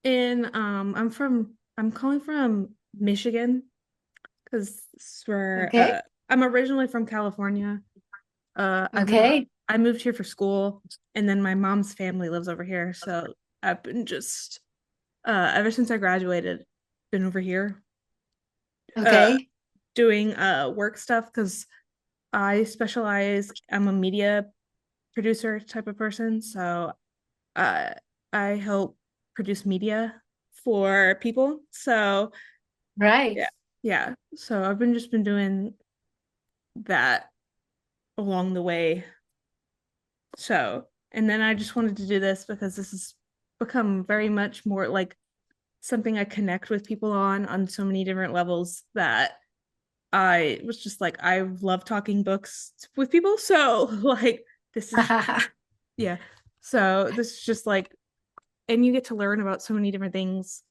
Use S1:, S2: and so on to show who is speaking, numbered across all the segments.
S1: I'm calling from Michigan because where
S2: Okay.
S1: I'm originally from California.
S2: Okay.
S1: I moved here for school, and then my mom's family lives over here, so I've been just ever since I graduated, been over here uh
S2: Okay.
S1: doing work stuff because I'm a media producer type of person, so uh I help produce media for people. So
S2: Right.
S1: yeah, yeah. So I've been just been doing that along the way. So, and then I just wanted to do this because this has become very much more like something I connect with people on so many different levels that I was just like, I love talking books with people. So, like, this is, yeah. So, this is just like, and you get to learn about so many different things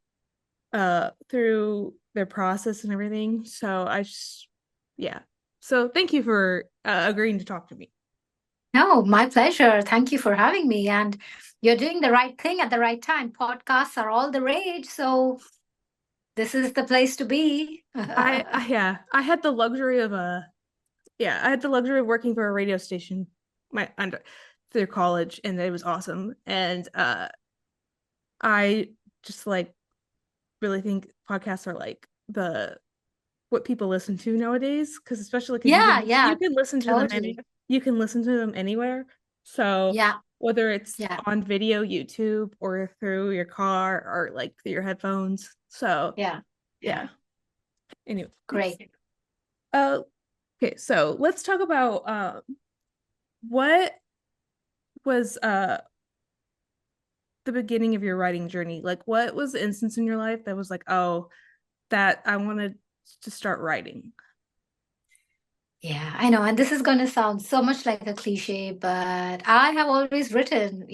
S1: through their process and everything. So, yeah. So, thank you for agreeing to talk to me.
S2: No, my pleasure. Thank you for having me. And you're doing the right thing at the right time. Podcasts are all the rage, so this is the place to be.
S1: Yeah, I had the luxury of I had the luxury of working for a radio station my under through college, and it was awesome. And I just like really think podcasts are like the what people listen to nowadays, because especially because
S2: Yeah,
S1: you
S2: yeah,
S1: can listen to them
S2: totally.
S1: you can listen to them anywhere. So
S2: Yeah,
S1: whether it's
S2: yeah,
S1: on video, YouTube, or through your car or like through your headphones. So
S2: yeah, yeah.
S1: yeah. Anyway,
S2: Great.
S1: uh, okay, so let's talk about what was the beginning of your writing journey? Like, what was the instance in your life that was like, oh, that I wanted to start writing?
S2: Yeah, I know. And this is going to sound so much like a cliche, but I have always written,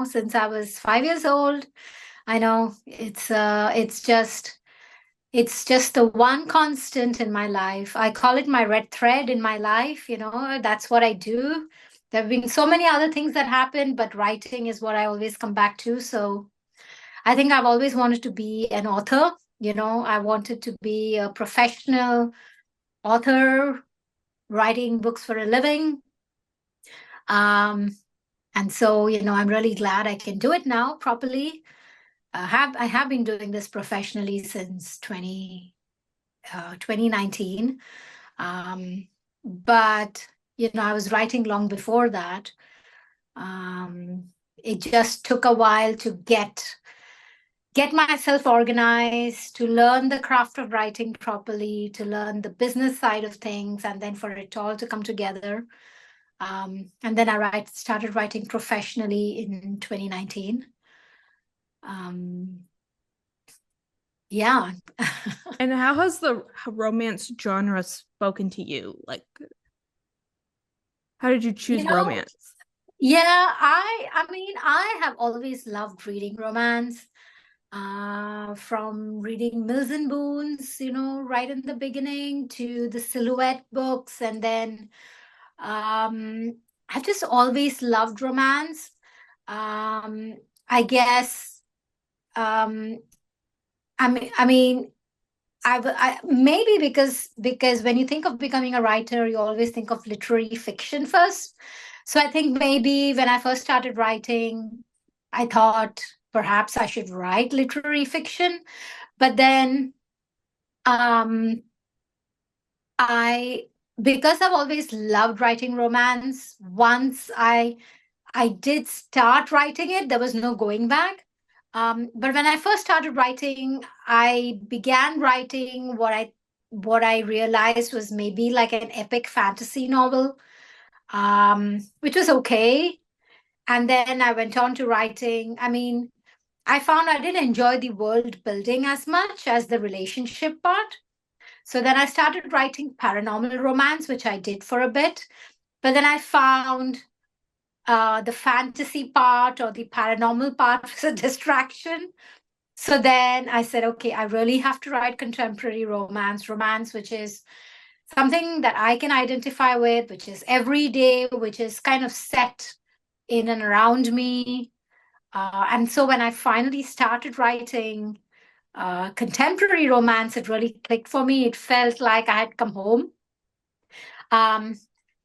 S2: since I was 5 years old. I know it's just the one constant in my life. I call it my red thread in my life, that's what I do. There have been so many other things that happen, but writing is what I always come back to. So I think I've always wanted to be an author. I wanted to be a professional author, writing books for a living. Um, and so, I'm really glad I can do it now properly. I have been doing this professionally since 2019. Um, but I was writing long before that. Um, it just took a while to get myself organized, to learn the craft of writing properly, to learn the business side of things, and then for it all to come together. And then started writing professionally in 2019. Um, yeah.
S1: And how has the romance genre spoken to you? Like, how did you
S2: you
S1: choose
S2: know,
S1: romance?
S2: yeah, I mean, I have always loved reading romance. From reading Mills and Boons, right in the beginning to the Silhouette books, and then I've just always loved romance. Um, I guess um, I mean, maybe because when you think of becoming a writer, you always think of literary fiction first. So I think maybe when I first started writing, I thought perhaps I should write literary fiction. But then um, I because I've always loved writing romance, once I did start writing it, there was no going back. But when I first started writing, I began writing what I realized was maybe like an epic fantasy novel, which was okay. And then I went on to writing. I mean, I found I didn't enjoy the world building as much as the relationship part. So then I started writing paranormal romance, which I did for a bit. But then I found the fantasy part or the paranormal part was a distraction. So then I said, okay, I really have to write contemporary romance, which is something that I can identify with, which is everyday, which is kind of set in and around me. And so when I finally started writing contemporary romance, it really clicked for me. It felt like I had come home. Um,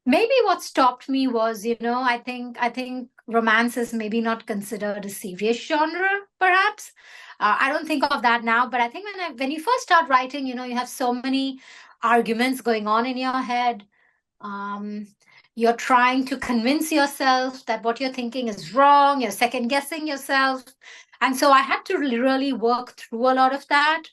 S2: Maybe what stopped me was, I think romance is maybe not considered a serious genre, perhaps. I don't think of that now, but I think when you first start writing, you have so many arguments going on in your head. Um, you're trying to convince yourself that what you're thinking is wrong. You're second guessing yourself, and so I had to really work through a lot of that.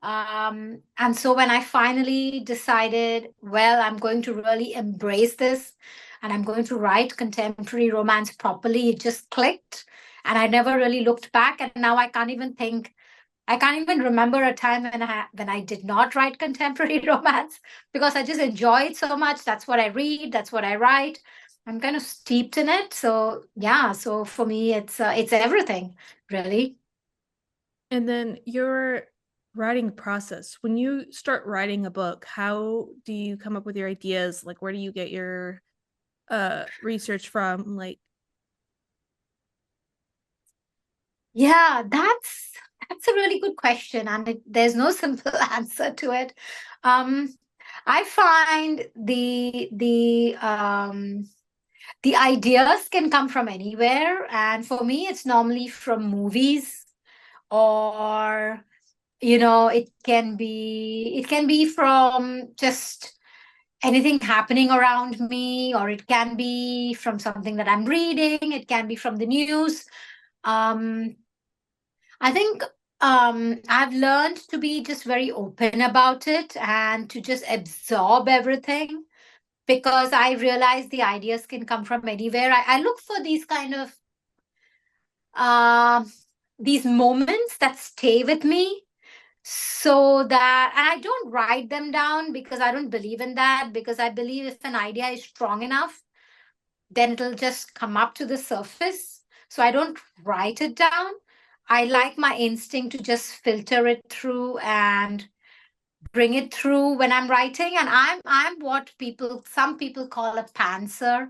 S2: And so when I finally decided, well, I'm going to really embrace this and I'm going to write contemporary romance properly, it just clicked. And I never really looked back. And now I can't even remember a time when I did not write contemporary romance because I just enjoy it so much. That's what I read, that's what I write. I'm kind of steeped in it. So yeah, so for me, it's everything, really.
S1: And then your writing process. When you start writing a book, how do you come up with your ideas? Like where do you get your research from? Like
S2: Yeah, that's a really good question, and there's no simple answer to it. Um, I find the ideas can come from anywhere, and for me, it's normally from movies, or it can be from just anything happening around me, or it can be from something that I'm reading. It can be from the news. Um, I think I've learned to be just very open about it and to just absorb everything because I realize the ideas can come from anywhere. I look for these kind of uh, these moments that stay with me so that, and I don't write them down because I don't believe in that, because I believe if an idea is strong enough, then it'll just come up to the surface. So I don't write it down. I like my instinct to just filter it through and bring it through when I'm writing. And I'm what some people call a pantser.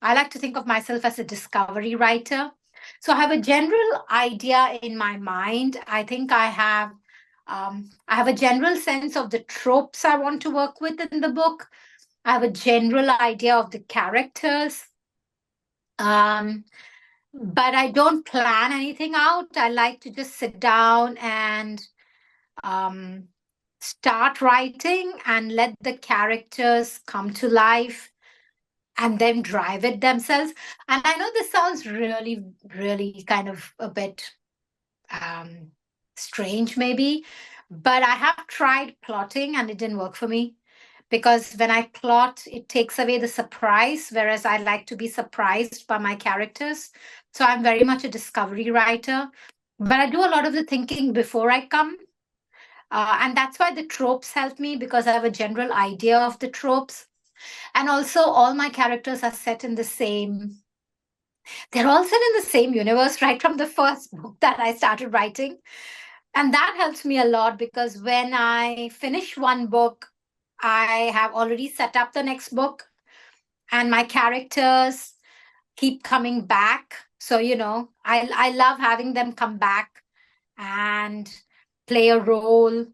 S2: I like to think of myself as a discovery writer. So I have a general idea in my mind. I have a general sense of the tropes I want to work with in the book. I have a general idea of the characters. Um, but I don't plan anything out. I like to just sit down and um, start writing and let the characters come to life and then drive it themselves. And I know this sounds really, really kind of a bit um, strange, maybe, but I have tried plotting and it didn't work for me because when I plot, it takes away the surprise, whereas I like to be surprised by my characters. So I'm very much a discovery writer, but I do a lot of the thinking before I come. And that's why the tropes help me because I have a general idea of the tropes. And also, all my characters are set in the same, they're all set in the same universe right from the first book that I started writing. And that helps me a lot because when I finish one book, I have already set up the next book, and my characters keep coming back. So, I love having them come back and play a role.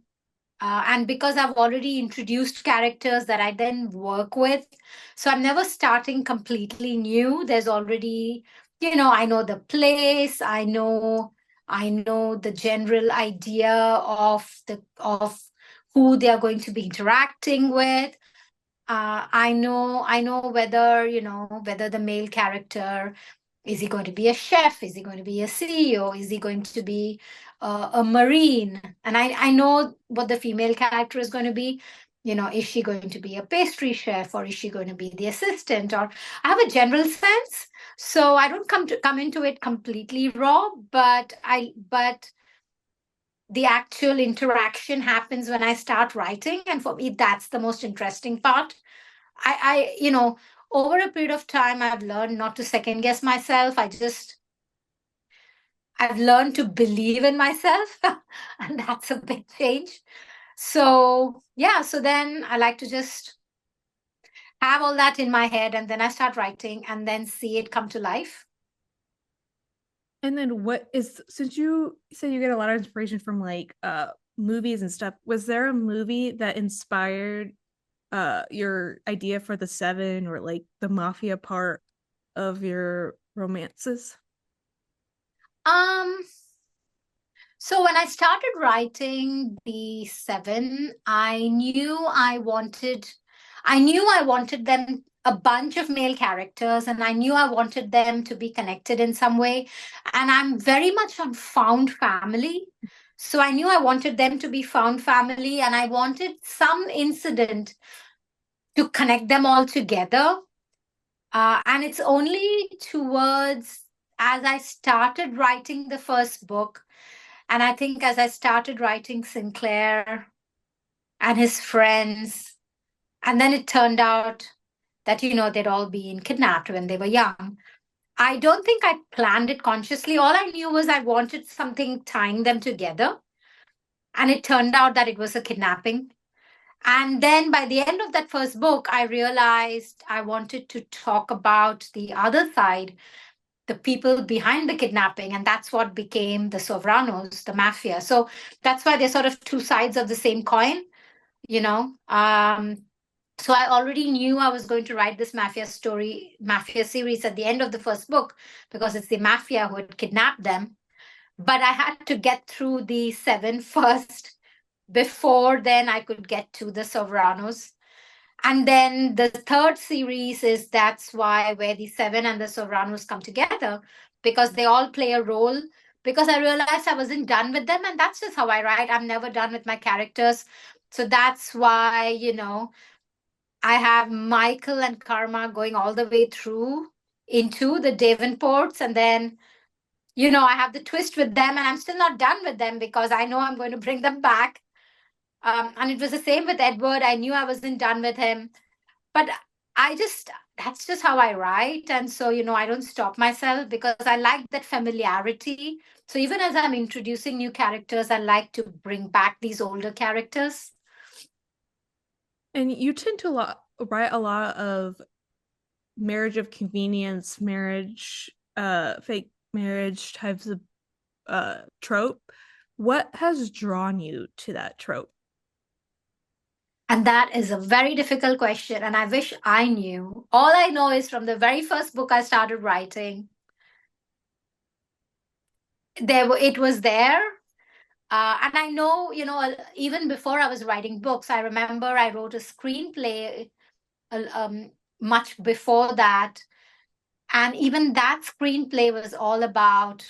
S2: And because I've already introduced characters that I then work with, so I'm never starting completely new. There's already, I know the place, I know the general idea of who they are going to be interacting with. I know whether the male character, is he going to be a chef? Is he going to be a CEO? Is he going to be a Marine? And I know what the female character is going to be. Is she going to be a pastry chef, or is she going to be the assistant? Or I have a general sense, so I don't come into it completely raw, but the actual interaction happens when I start writing, and for me, that's the most interesting part. Over a period of time, I've learned not to second guess myself. I've learned to believe in myself, and that's a big change. So, yeah, so then I like to just have all that in my head, and then I start writing and then see it come to life.
S1: And then what is since you said you get a lot of inspiration from like movies and stuff, was there a movie that inspired your idea for the seven or like the mafia part of your romances?
S2: Um, so when I started writing the seven, I knew I wanted them a bunch of male characters, and I knew I wanted them to be connected in some way. And I'm very much on found family. So I knew I wanted them to be found family, and I wanted some incident to connect them all together. And it's only towards as I started writing the first book, and I think as I started writing Sinclair and his friends, and then it turned out that, they'd all been kidnapped when they were young. I don't think I planned it consciously. All I knew was I wanted something tying them together. And it turned out that it was a kidnapping. And then by the end of that first book, I realized I wanted to talk about the other side, the people behind the kidnapping. And that's what became the Sopranos, the mafia. So that's why they're sort of two sides of the same coin, you know. So I already knew I was going to write this mafia series at the end of the first book because it's the mafia who had kidnapped them. But I had to get through the seven first before then I could get to the Sopranos. And then the third series is that's why where the seven and the Sopranos come together because they all play a role. Because I realized I wasn't done with them, and that's just how I write. I'm never done with my characters. So that's why, I have Michael and Karma going all the way through into the Davenports. And then, I have the twist with them, and I'm still not done with them because I know I'm going to bring them back. And it was the same with Edward. I knew I wasn't done with him. But that's just how I write. And so, I don't stop myself because I like that familiarity. So even as I'm introducing new characters, I like to bring back these older characters.
S1: And you tend to write a lot of marriage of convenience, fake marriage types of trope. What has drawn you to that trope?
S2: And that is a very difficult question. And I wish I knew. All I know is from the very first book I started writing, it was there. And I know, even before I was writing books, I remember I wrote a screenplay much before that. And even that screenplay was all about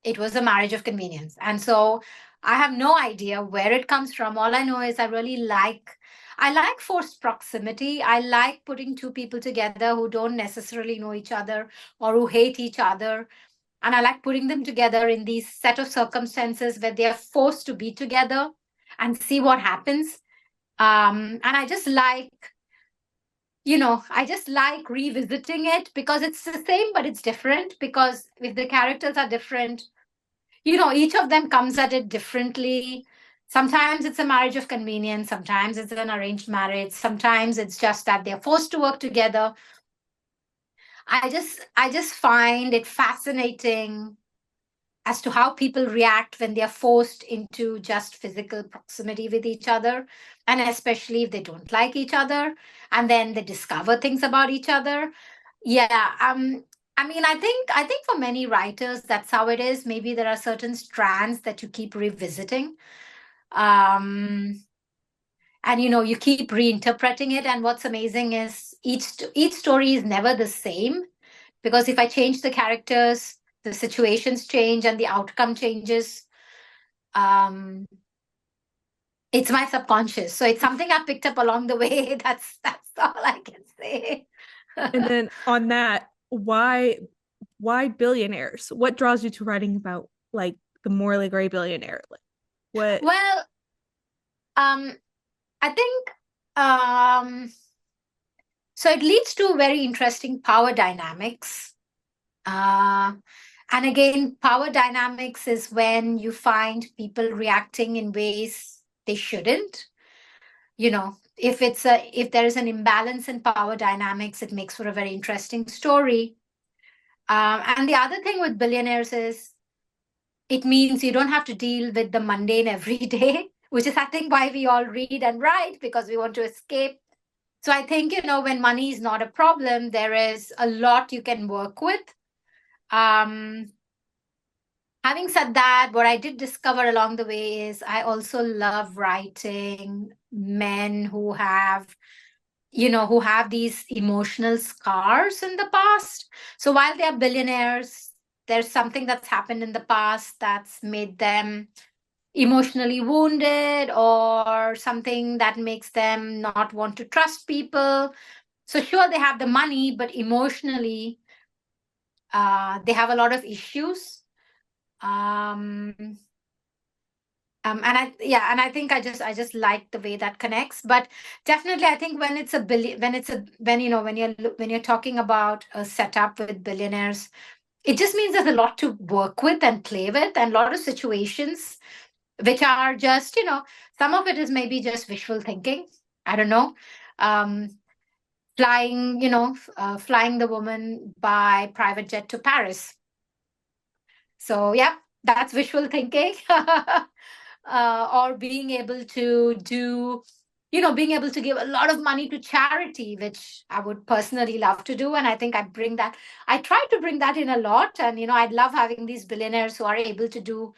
S2: it was a marriage of convenience. And so I have no idea where it comes from. All I know is I like forced proximity. I like putting two people together who don't necessarily know each other or who hate each other. And I like putting them together in these set of circumstances where they are forced to be together and see what happens. And I just like revisiting it because it's the same, but it's different. Because if the characters are different, each of them comes at it differently. Sometimes it's a marriage of convenience, sometimes it's an arranged marriage, sometimes it's just that they're forced to work together. I just find it fascinating as to how people react when they're forced into just physical proximity with each other, and especially if they don't like each other and then they discover things about each other. Yeah, I mean, I think for many writers that's how it is. Maybe there are certain strands that you keep revisiting. Um and you keep reinterpreting it, and what's amazing is each story is never the same, because if I change the characters, the situations change and the outcome changes. Um, it's my subconscious, so it's something I picked up along the way. That's all I can say.
S1: And then on that, why billionaires? What draws you to writing about like the morally gray billionaire? Like what
S2: Well, um, I think so. It leads to very interesting power dynamics. Uh, and again, power dynamics is when you find people reacting in ways they shouldn't. If there is an imbalance in power dynamics, it makes for a very interesting story. And the other thing with billionaires is it means you don't have to deal with the mundane every day, which is, I think, why we all read and write because we want to escape. So I think, when money is not a problem, there is a lot you can work with. Um, Having said that, what I did discover along the way is I also love writing men who have these emotional scars in the past. So while they are billionaires, there's something that's happened in the past that's made them emotionally wounded or something that makes them not want to trust people. So sure, they have the money, but emotionally, they have a lot of issues. Um, and I think I just like the way that connects. But definitely, I think when it's a billion, when it's a when you know when you're talking about a setup with billionaires, it just means there's a lot to work with and play with, and a lot of situations which are just some of it is maybe just visual thinking. I don't know. Um, flying the woman by private jet to Paris. So yeah, that's visual thinking. Or being able to being able to give a lot of money to charity, which I would personally love to do. And I think I try to bring that in a lot. And, I'd love having these billionaires who are able to do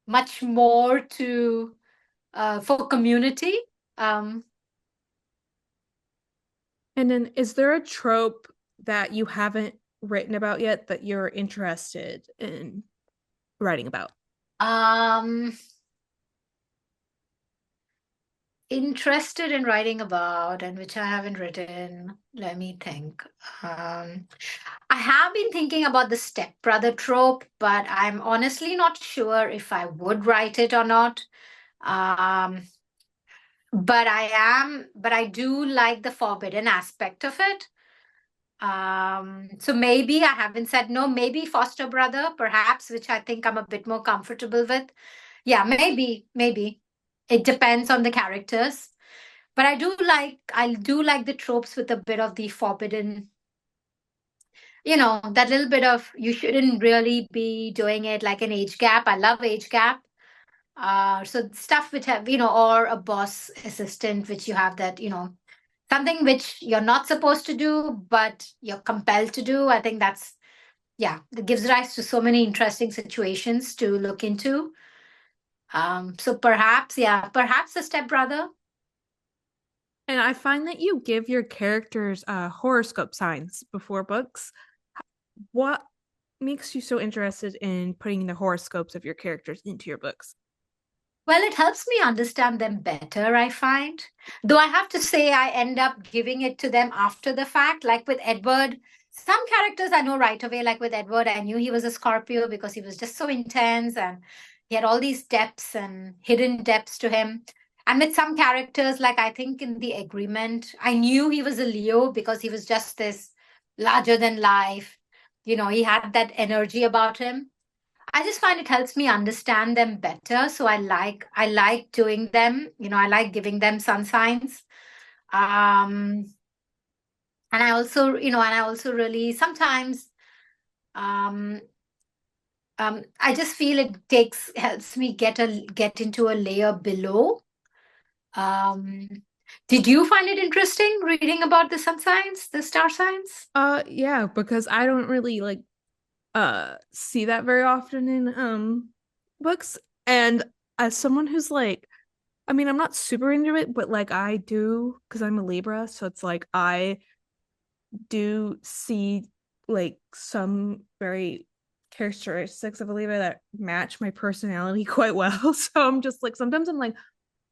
S2: much more for community. Um,
S1: And then is there a trope that you haven't written about yet that you're interested in writing about?
S2: um, Interested in writing about and which I haven't written. Let me think. Um, I have been thinking about the stepbrother trope, but I'm honestly not sure if I would write it or not. Um, but I do like the forbidden aspect of it. So maybe I haven't said no, maybe foster brother, perhaps, which I think I'm a bit more comfortable with. Yeah, maybe. It depends on the characters. But I do like the tropes with a bit of the forbidden, that little bit of you shouldn't really be doing it, like an age gap. I love age gap. So stuff which have, or a boss assistant, which you have that, something which you're not supposed to do, but you're compelled to do. I think that gives rise to so many interesting situations to look into. So perhaps a stepbrother.
S1: And I find that you give your characters horoscope signs before books. What makes you so interested in putting the horoscopes of your characters into your books?
S2: Well, it helps me understand them better, I find. Though I have to say, I end up giving it to them after the fact. Like with Edward, some characters I know right away. Like with Edward, I knew he was a Scorpio because he was just so intense and he had all these depths and hidden depths to him. And with some characters, like I think in the agreement, I knew he was a Leo because he was just this larger than life. He had that energy about him. I just find it helps me understand them better. So I like doing them. I like giving them sun signs. Um, and I also really sometimes um, I just feel it takes helps me get into a layer below. Um, did you find it interesting reading about the sun signs, the star signs?
S1: Yeah, because I don't really like see that very often in books. And as someone who's like, I mean, I'm not super into it, but like I do because I'm a Libra, so it's like I do see like some very characteristics of a Libra that match my personality quite well. So I'm just like sometimes I'm like,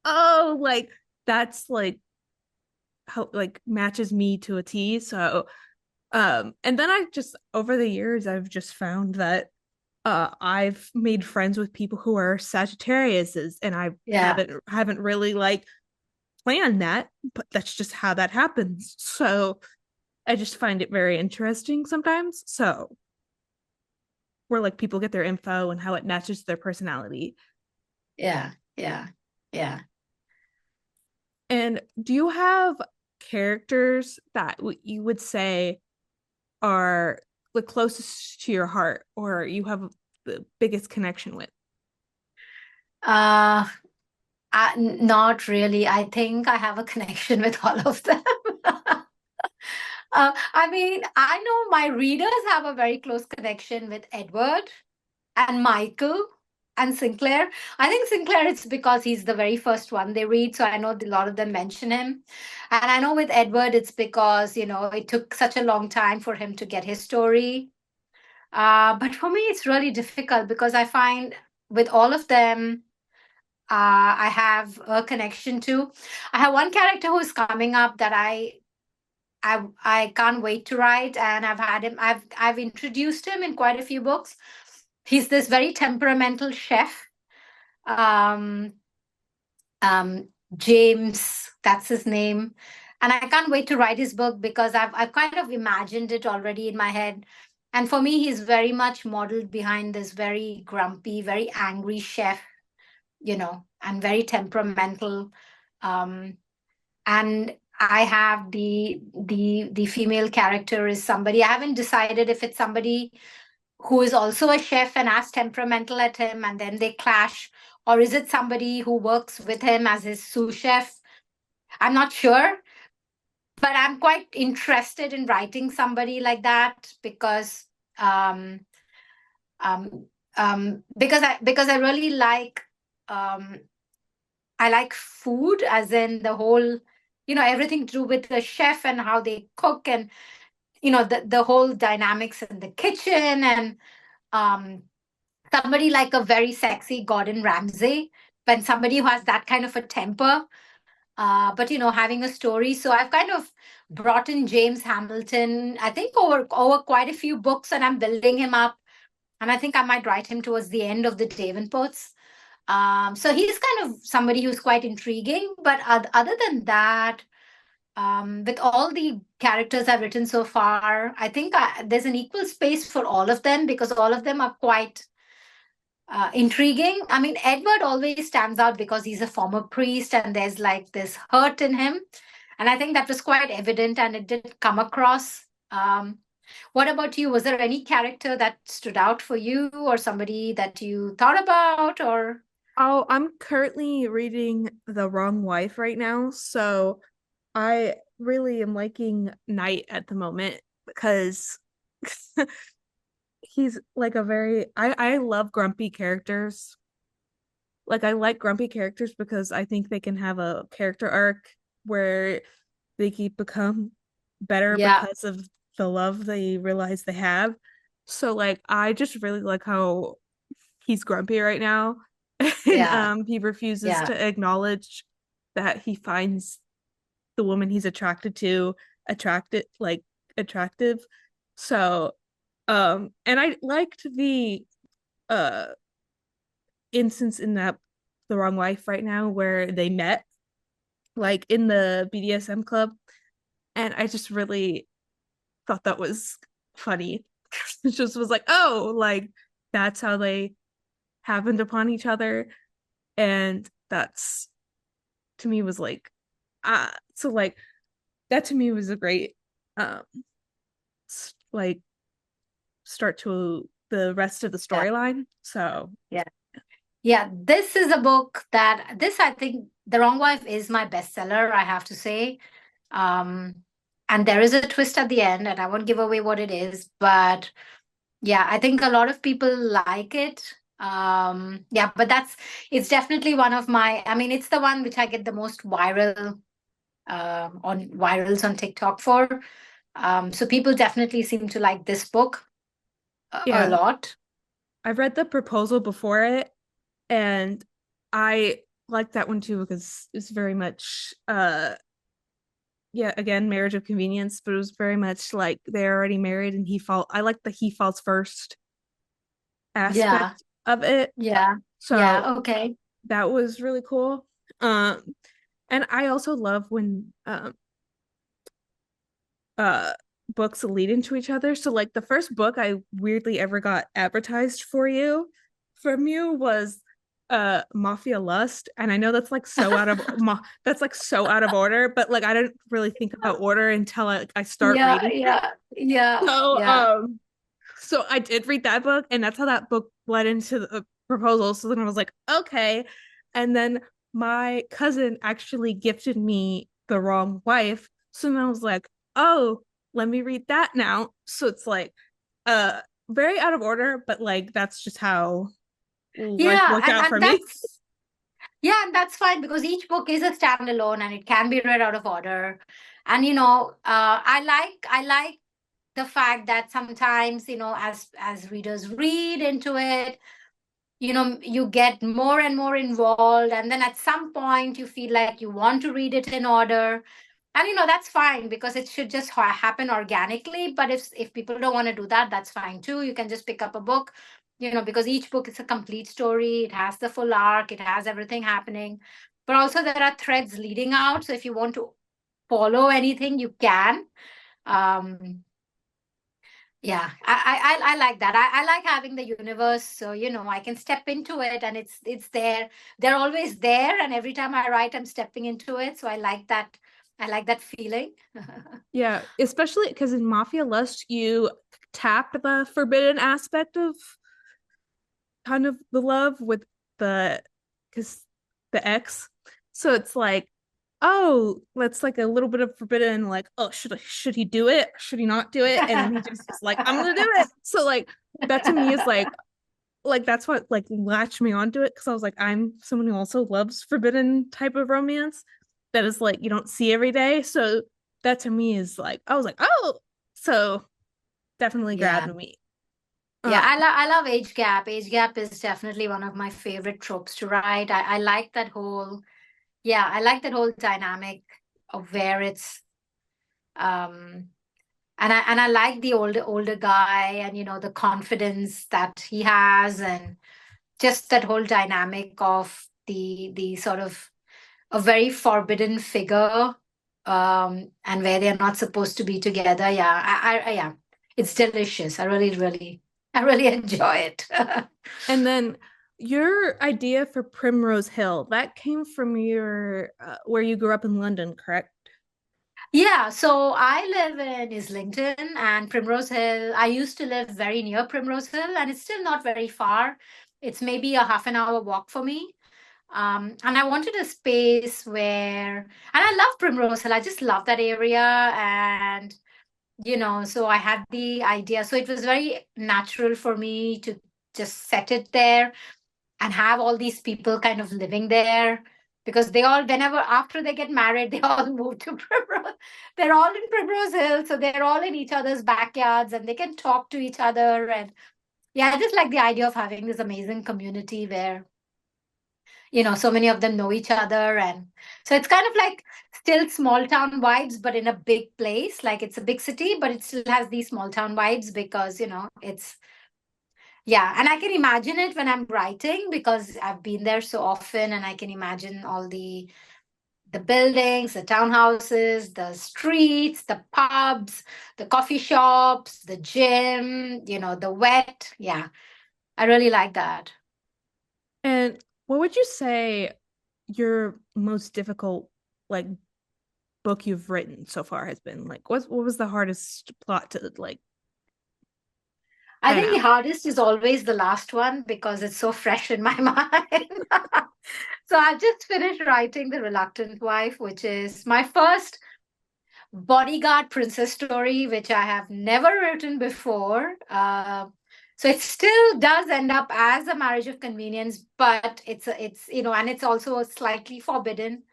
S1: oh, like that's like how like matches me to a T. So and then I just over the years I've just found that I've made friends with people who are Sagittariuses and I
S2: Yeah,
S1: haven't really like planned that, but that's just how that happens. So I just find it very interesting sometimes. So where like people get their info and how it matches their personality.
S2: yeah, yeah, yeah.
S1: And do you have characters that you would say are the closest to your heart or you have the biggest connection with?
S2: Uh, Not really. I think I have a connection with all of them. I mean, I know my readers have a very close connection with Edward and Michael and Sinclair. I think Sinclair, it's because he's the very first one they read. So I know a lot of them mention him. And I know with Edward, it's because, it took such a long time for him to get his story. But for me, it's really difficult because I find with all of them, I have a connection to. I have one character who's coming up that I can't wait to write, and I've had him. I've introduced him in quite a few books. He's this very temperamental chef, um, um, James. That's his name, and I can't wait to write his book because I've kind of imagined it already in my head. And for me, he's very much modeled behind this very grumpy, very angry chef, and very temperamental. Um, and I have the female character is somebody I haven't decided if it's somebody who is also a chef and as temperamental at him, and then they clash, or is it somebody who works with him as his sous chef? I'm not sure, but I'm quite interested in writing somebody like that um, because I really like um, I like food, as in the whole, everything to do with the chef and how they cook, and the whole dynamics in the kitchen, and um, somebody like a very sexy Gordon Ramsay, but somebody who has that kind of a temper, but having a story. So I've kind of brought in James Hamilton, I think over quite a few books, and I'm building him up, and I think I might write him towards the end of the Davenports. So he's kind of somebody who's quite intriguing. But other than that, with all the characters I've written so far, I think there's an equal space for all of them because all of them are quite intriguing. I mean, Edward always stands out because he's a former priest and there's like this hurt in him. And I think that was quite evident and it did come across. What about you? Was there any character that stood out for you or somebody that you thought about or?
S1: Oh, I'm currently reading The Wrong Wife right now, so I really am liking Knight at the moment because he's like a very I love grumpy characters. Like I like grumpy characters because I think they can have a character arc where they keep become better
S2: Yeah,
S1: because of the love they realize they have. So like I just really like how he's grumpy right now and
S2: yeah,
S1: he refuses
S2: yeah.
S1: to acknowledge that he finds the woman he's attracted to attractive. So and I liked the uh instance in that The Wrong Wife right now where they met like in the BDSM club, and I just really thought that was funny. It just was like, oh, like that's how they happened upon each other, and that's to me was like so like that to me was a great um like start to the rest of the
S2: Yeah.
S1: storyline. So
S2: Yeah. Yeah, this is a book that this I think The Wrong Wife is my bestseller, I have to say. Um, and there is a twist at the end, and I won't give away what it is, but yeah, I think a lot of people like it. Yeah, but it's definitely one of my, I mean, it's the one which I get the most on virals on TikTok for. So people definitely seem to like this book a
S1: yeah,
S2: lot.
S1: I've read the proposal before it, and I like that one too because it's very much yeah, again, marriage of convenience, but it was very much like they're already married and I like the he falls first
S2: Yeah,
S1: aspect of it.
S2: yeah,
S1: So
S2: yeah. Okay.
S1: that was really cool. Um and I also love when uh books lead into each other. So like the first book I weirdly ever got advertised from you was Mafia Lust, and I know that's like that's like so out of order, but like I didn't really think about order until I start
S2: Yeah,
S1: reading it.
S2: yeah, yeah,
S1: So
S2: yeah.
S1: So I did read that book, and that's how that book led into the proposal. So then I was like, okay. And then my cousin actually gifted me The Wrong Wife. So then I was like, oh, let me read that now. So it's like uh very out of order, but like that's just how life
S2: Yeah,
S1: worked out for
S2: and
S1: me.
S2: that's yeah, and that's fine because each book is a standalone and it can be read out of order. And I like the fact that sometimes, as readers read into it, you get more and more involved, and then at some point you feel like you want to read it in order. And that's fine because it should just happen organically. But if people don't want to do that, that's fine too. You can just pick up a book, because each book is a complete story. It has the full arc, it has everything happening, but also there are threads leading out, so if you want to follow anything, you can. um yeah, I like that. I like having the universe, so I can step into it, and it's there. They're always there, and every time I write, I'm stepping into it. So I like that. I like that feeling.
S1: Yeah, especially because in Mafia Lust, you tapped the forbidden aspect of kind of the love with the because the ex. So it's like, oh, that's like a little bit of forbidden, like, oh, should he do it? Should he not do it? And then he just is like, I'm gonna do it. So like that to me is like that's what like latched me onto it because I was like, I'm someone who also loves forbidden type of romance that is like you don't see every day. So that to me is like I was like, oh, so definitely
S2: Yeah.
S1: grabbed me.
S2: Yeah,
S1: Um,
S2: I love age gap. Age gap is definitely one of my favorite tropes to write. I like that whole, yeah, I like that whole dynamic of where it's um and I like the older guy, and the confidence that he has, and just that whole dynamic of the sort of a very forbidden figure, and where they're not supposed to be together. Yeah, yeah, it's delicious. I really enjoy it.
S1: and then your idea for Primrose Hill that came from your where you grew up in London, correct?
S2: Yeah, so I live in Islington and Primrose Hill. I used to live very near Primrose Hill, and it's still not very far. It's maybe a half an hour walk for me. And I wanted a space where, and I love Primrose Hill. I just love that area. And, so I had the idea. So it was very natural for me to just set it there and have all these people kind of living there, because they all, whenever after they get married, they all move to Primrose. They're all in Primrose Hill. So they're all in each other's backyards and they can talk to each other. And yeah, I just like the idea of having this amazing community where so many of them know each other. And so it's kind of like still small town vibes, but in a big place. Like it's a big city, but it still has these small town vibes because, it's, yeah. And I can imagine it when I'm writing because I've been there so often, and I can imagine all the buildings, the townhouses, the streets, the pubs, the coffee shops, the gym, the wet. Yeah, I really like that.
S1: And what would you say your most difficult like book you've written so far has been? Like what was the hardest plot to like
S2: I
S1: pen
S2: think the
S1: out?
S2: hardest is always the last one because it's so fresh in my mind. So I've just finished writing The Reluctant Wife, which is my first bodyguard princess story, which I have never written before. So it still does end up as a marriage of convenience, but it's and it's also slightly forbidden.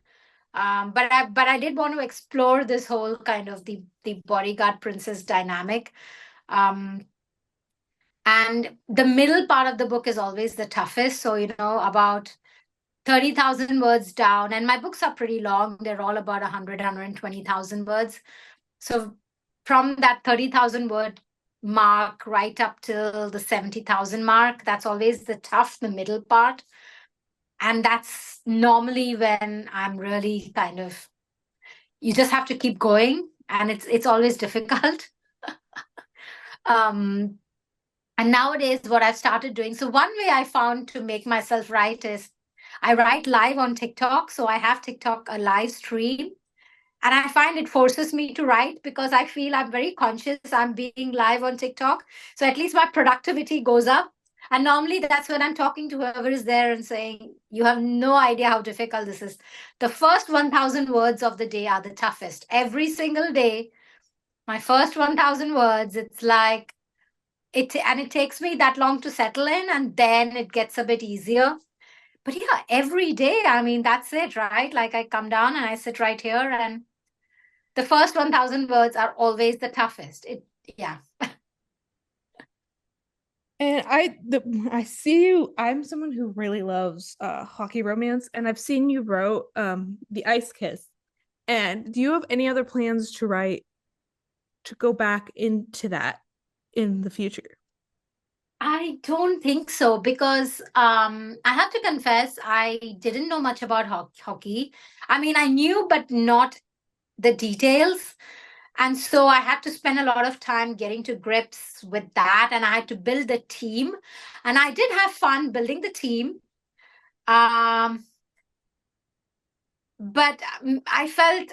S2: But I did want to explore this whole kind of the bodyguard princess dynamic. Um, and the middle part of the book is always the toughest. So, about 30,000 words down, and my books are pretty long. They're all about 100, 120,000 words. So, from that 30,000 word mark right up till the 70,000 mark, that's always the tough, the middle part. And that's normally when I'm really kind of, you just have to keep going, and it's always difficult. Um, And nowadays, what I've started doing, so one way I found to make myself write is I write live on TikTok. So I have TikTok, a live stream. And I find it forces me to write because I feel I'm very conscious I'm being live on TikTok. So at least my productivity goes up. And normally that's when I'm talking to whoever is there and saying, you have no idea how difficult this is. The first 1,000 words of the day are the toughest. Every single day, my first 1,000 words, it's like and it takes me that long to settle in, and then it gets a bit easier. But yeah, every day, I mean, that's it, right? Like I come down and I sit right here, and the first 1,000 words are always the toughest. Yeah.
S1: And I see you. I'm someone who really loves hockey romance, and I've seen you wrote The Ice Kiss. And do you have any other plans to write to go back into that in the future?
S2: I don't think so because I have to confess I didn't know much about hockey. I mean, I knew, but not the details. And so I had to spend a lot of time getting to grips with that. And I had to build a team. And I did have fun building the team. Um, but I felt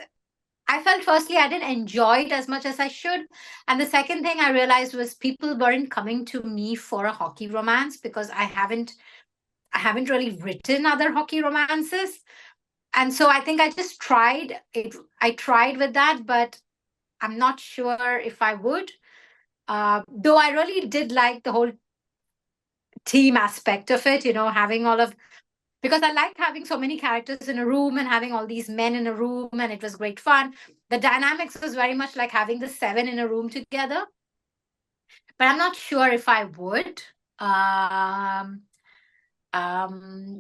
S2: firstly I didn't enjoy it as much as I should. And the second thing I realized was people weren't coming to me for a hockey romance because I haven't really written other hockey romances. And so I think I just tried it. I tried with that, but I'm not sure if I would. Though I really did like the whole team aspect of it, having all of, because I liked having so many characters in a room and having all these men in a room, and it was great fun. The dynamics was very much like having the seven in a room together, but I'm not sure if I would. Um,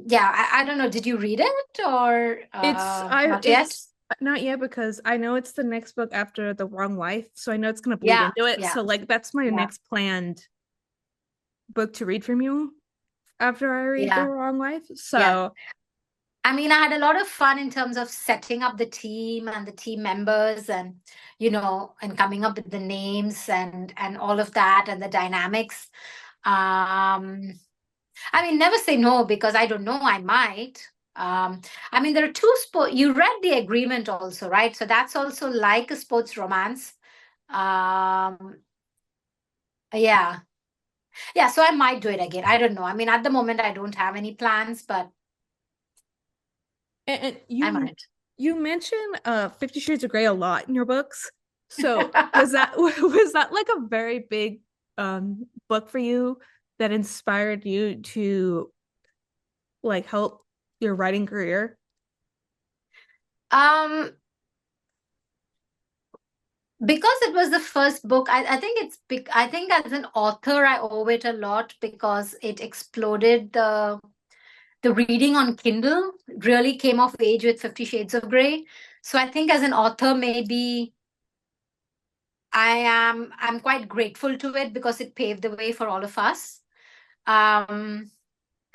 S2: yeah, I don't know. Did you read it or not yet?
S1: It's not yet because I know it's the next book after The Wrong Wife, so I know it's gonna bleed
S2: Yeah,
S1: into it.
S2: yeah,
S1: So like that's my
S2: yeah,
S1: next planned book to read from you after I read The
S2: yeah,
S1: Wrong Wife.
S2: yeah.
S1: So
S2: I mean, I had a lot of fun in terms of setting up the team and the team members, and and coming up with the names and all of that and the dynamics. Um, I mean, never say no because I don't know, I might. I mean, there are two sport. You read The Agreement also, right? So that's also like a sports romance. Um, yeah, yeah. So I might do it again. I don't know. I mean, at the moment, I don't have any plans, but
S1: and
S2: I
S1: you
S2: might.
S1: you mention 50 Shades of Grey a lot in your books. So was that was that like a very big book for you that inspired you to like help your writing career?
S2: Um, because it was the first book, I think it's big. I think as an author, I owe it a lot because it exploded the reading on Kindle, really came of age with 50 Shades of Grey. So I think as an author, maybe I'm quite grateful to it because it paved the way for all of us. Um,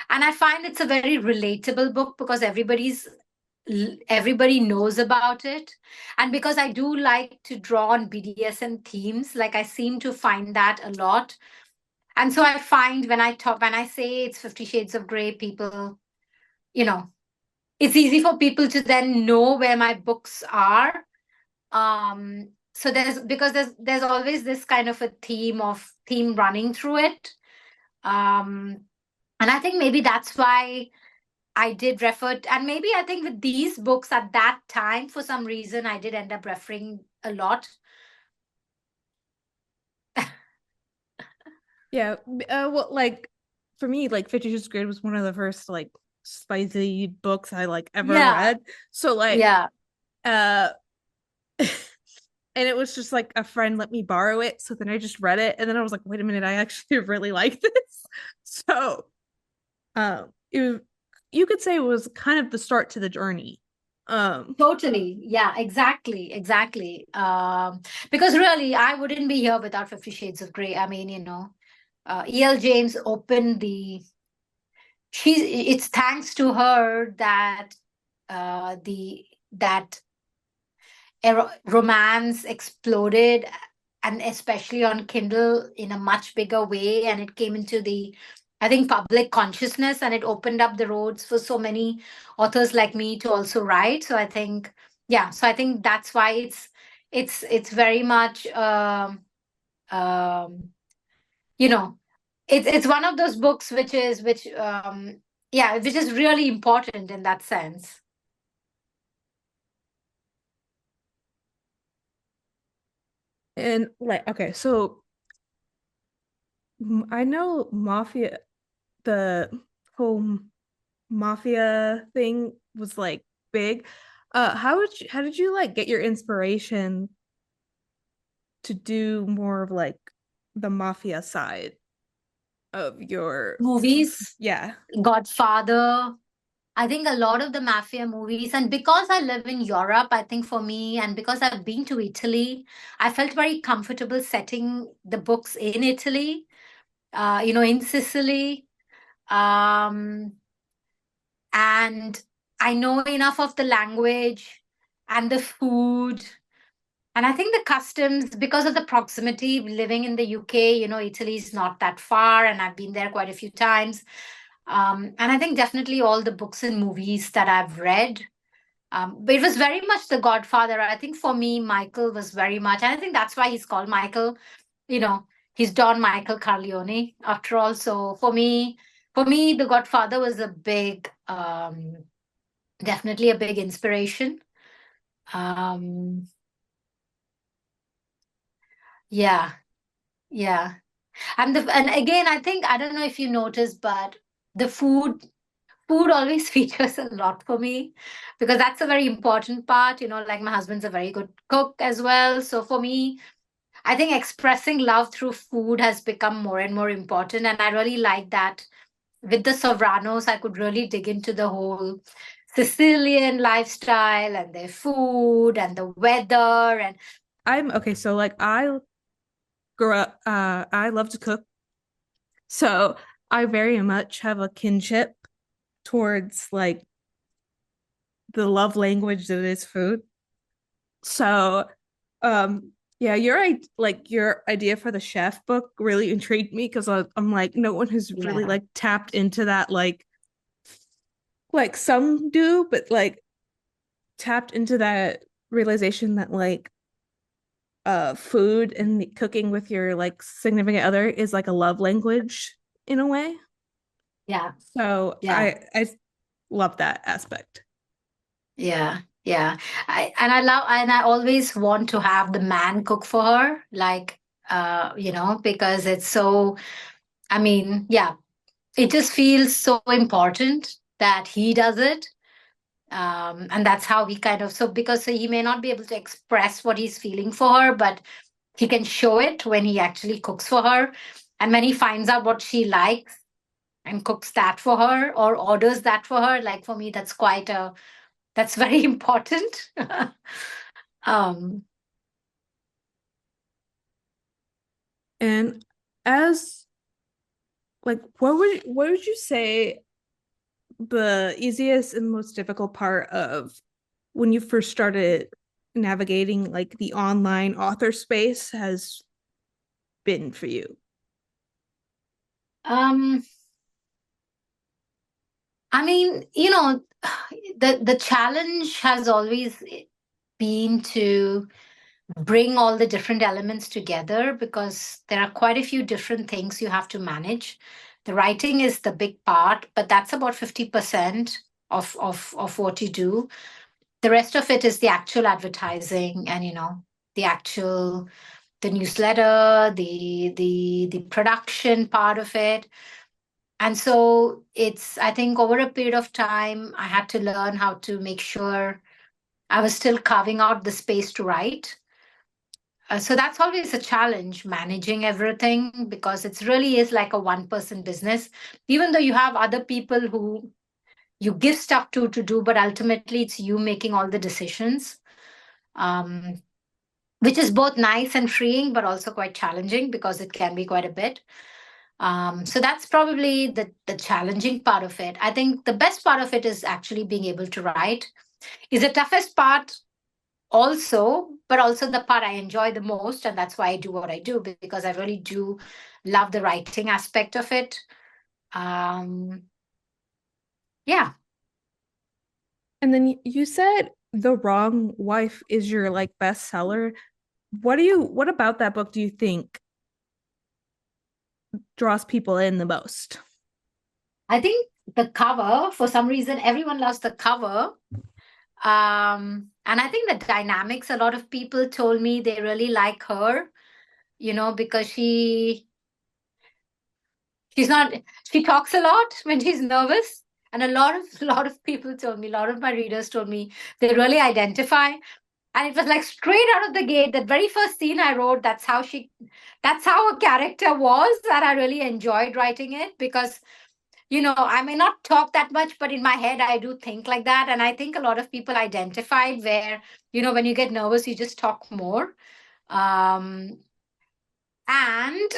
S2: and I find it's a very relatable book because everybody knows about it, and because I do like to draw on BDSM themes, like I seem to find that a lot. And so I find when I say it's 50 Shades of Grey, people, you know it's easy for people to then know where my books are. So there's always this kind of a theme running through it. um and I think maybe that's why I did and maybe I think with these books at that time, for some reason, I did end up referring a lot.
S1: Yeah. Well, like for me, like 50 Shades of Grey was one of the first like spicy books I like ever
S2: Yeah,
S1: read. So like
S2: yeah.
S1: uh and it was just like a friend let me borrow it. So then I just read it and then I was like, wait a minute, I actually really like this. So it was, you could say it was kind of the start to the journey. Um
S2: Totally. Yeah, exactly. Exactly. Because really, I wouldn't be here without 50 Shades of Grey. I mean, E.L. James opened it's thanks to her that the that romance exploded, and especially on Kindle in a much bigger way, and it came into the, I think, public consciousness, and it opened up the roads for so many authors like me to also write. So I think yeah, so I think that's why it's very much um you know, it's one of those books which yeah, which is really important in that sense.
S1: And like, okay, so I know mafia, the whole mafia thing was like big. How did you like get your inspiration to do more of like the mafia side of your,
S2: Movies,
S1: yeah.
S2: Godfather, I think a lot of the mafia movies, and because I live in Europe, I think for me, and because I've been to Italy, I felt very comfortable setting the books in Italy, in Sicily. Um, and I know enough of the language and the food. And I think the customs, because of the proximity, living in the UK, Italy is not that far, and I've been there quite a few times. And I think definitely all the books and movies that I've read. But it was very much The Godfather. I think for me, Michael was very much, and I think that's why he's called Michael. You know, he's Don Michael Corleone after all. So for me, The Godfather was a big, definitely a big inspiration. Um, yeah, yeah. And again, I think I don't know if you noticed, but the food always features a lot for me because that's a very important part. Like my husband's a very good cook as well. So for me, I think expressing love through food has become more and more important. And I really like that with the Sopranos, I could really dig into the whole Sicilian lifestyle and their food and the weather. And
S1: I'm okay, so like I grew up, I love to cook. So I very much have a kinship towards like the love language that is food. So yeah, your idea for the chef book really intrigued me because I'm like no one has really
S2: yeah,
S1: like tapped into that like some do, but like tapped into that realization that like food and cooking with your like significant other is like a love language in a way.
S2: yeah,
S1: So
S2: yeah.
S1: I love that aspect.
S2: Yeah, yeah. I always want to have the man cook for her, like because it's so, I mean, yeah, it just feels so important that he does it. And that's how he kind of, so because he may not be able to express what he's feeling for her, but he can show it when he actually cooks for her. And when he finds out what she likes and cooks that for her or orders that for her, like for me, that's very important. um,
S1: And as like what would you say the easiest and most difficult part of when you first started navigating like the online author space has been for you?
S2: um, I mean, the challenge has always been to bring all the different elements together because there are quite a few different things you have to manage. The writing is the big part, but that's about 50% of what you do. The rest of it is the actual advertising and the actual the newsletter, the production part of it. And so it's, I think over a period of time, I had to learn how to make sure I was still carving out the space to write. So that's always a challenge managing everything because it really is like a one person business. Even though you have other people who you give stuff to do, but ultimately it's you making all the decisions, um, which is both nice and freeing, but also quite challenging because it can be quite a bit. So that's probably the challenging part of it. I think the best part of it is actually being able to write. Is the toughest part also, but also the part I enjoy the most, and that's why I do what I do because I really do love the writing aspect of it. Um, yeah.
S1: And then you said The Wrong Wife is your like bestseller. What about that book do you think draws people in the most?
S2: I think the cover, for some reason, everyone loves the cover. And I think the dynamics, a lot of people told me they really like her, because she's not, she talks a lot when she's nervous. And a lot of a lot of people told me, a lot of my readers told me they really identify. And it was like straight out of the gate, that very first scene I wrote, that's how a character was. And I really enjoyed writing it because, I may not talk that much, but in my head, I do think like that. And I think a lot of people identified where, when you get nervous, you just talk more. Um, and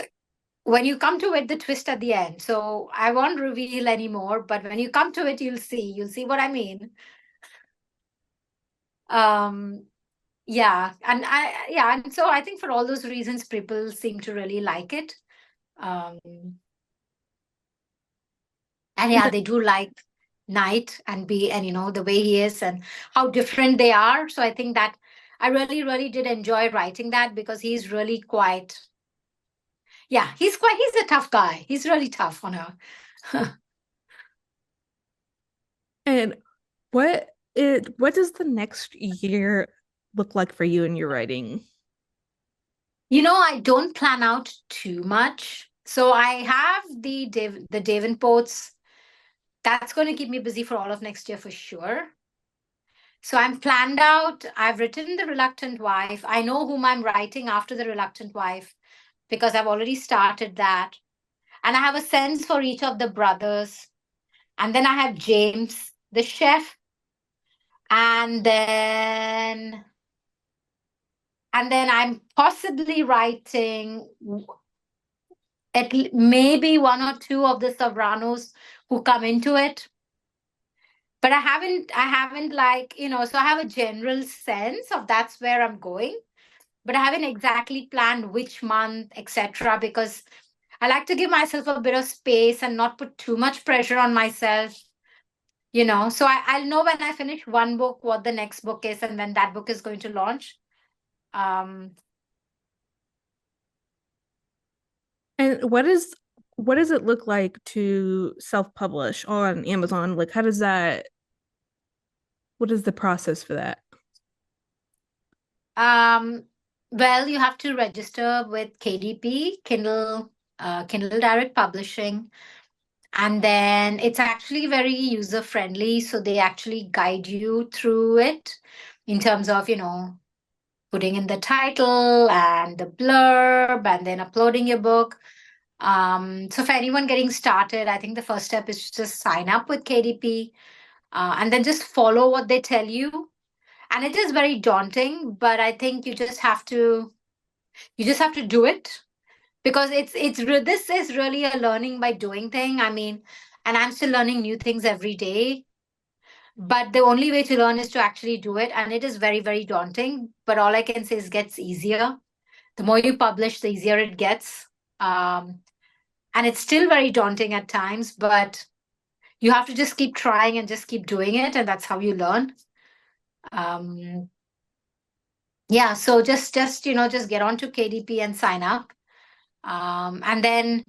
S2: when you come to it, the twist at the end. So I won't reveal anymore, but when you come to it, you'll see what I mean. Um, and so I think for all those reasons, people seem to really like it. Um, and yeah, they do like Knight and be and the way he is and how different they are. So I think that I really, really did enjoy writing that because he's really quite, yeah, he's a tough guy. He's really tough on her.
S1: And what does the next year look like for you in your writing?
S2: I don't plan out too much. So I have the Davenports. That's going to keep me busy for all of next year for sure. So I'm planned out. I've written The Reluctant Wife. I know whom I'm writing after The Reluctant Wife because I've already started that. And I have a sense for each of the brothers. And then I have James, the chef. And then I'm possibly writing maybe one or two of the Sopranos who come into it. But I haven't so I have a general sense of that's where I'm going, but I haven't exactly planned which month, etc. Because I like to give myself a bit of space and not put too much pressure on myself. So I'll know when I finish one book what the next book is and when that book is going to launch. Um,
S1: And what does it look like to self-publish on Amazon? Like what is the process for that?
S2: um, well, you have to register with KDP, Kindle Direct Publishing. And then it's actually very user friendly. So they actually guide you through it in terms of, putting in the title and the blurb and then uploading your book. So for anyone getting started, I think the first step is just sign up with KDP and then just follow what they tell you. And it is very daunting, but I think you just have to do it because this is really a learning by doing thing. I mean, and I'm still learning new things every day. But the only way to learn is to actually do it, and it is very, very daunting. But all I can say is, gets easier. The more you publish, the easier it gets. Um, and it's still very daunting at times, but you have to just keep trying and just keep doing it, and that's how you learn. Um, yeah, so just get onto KDP and sign up. And then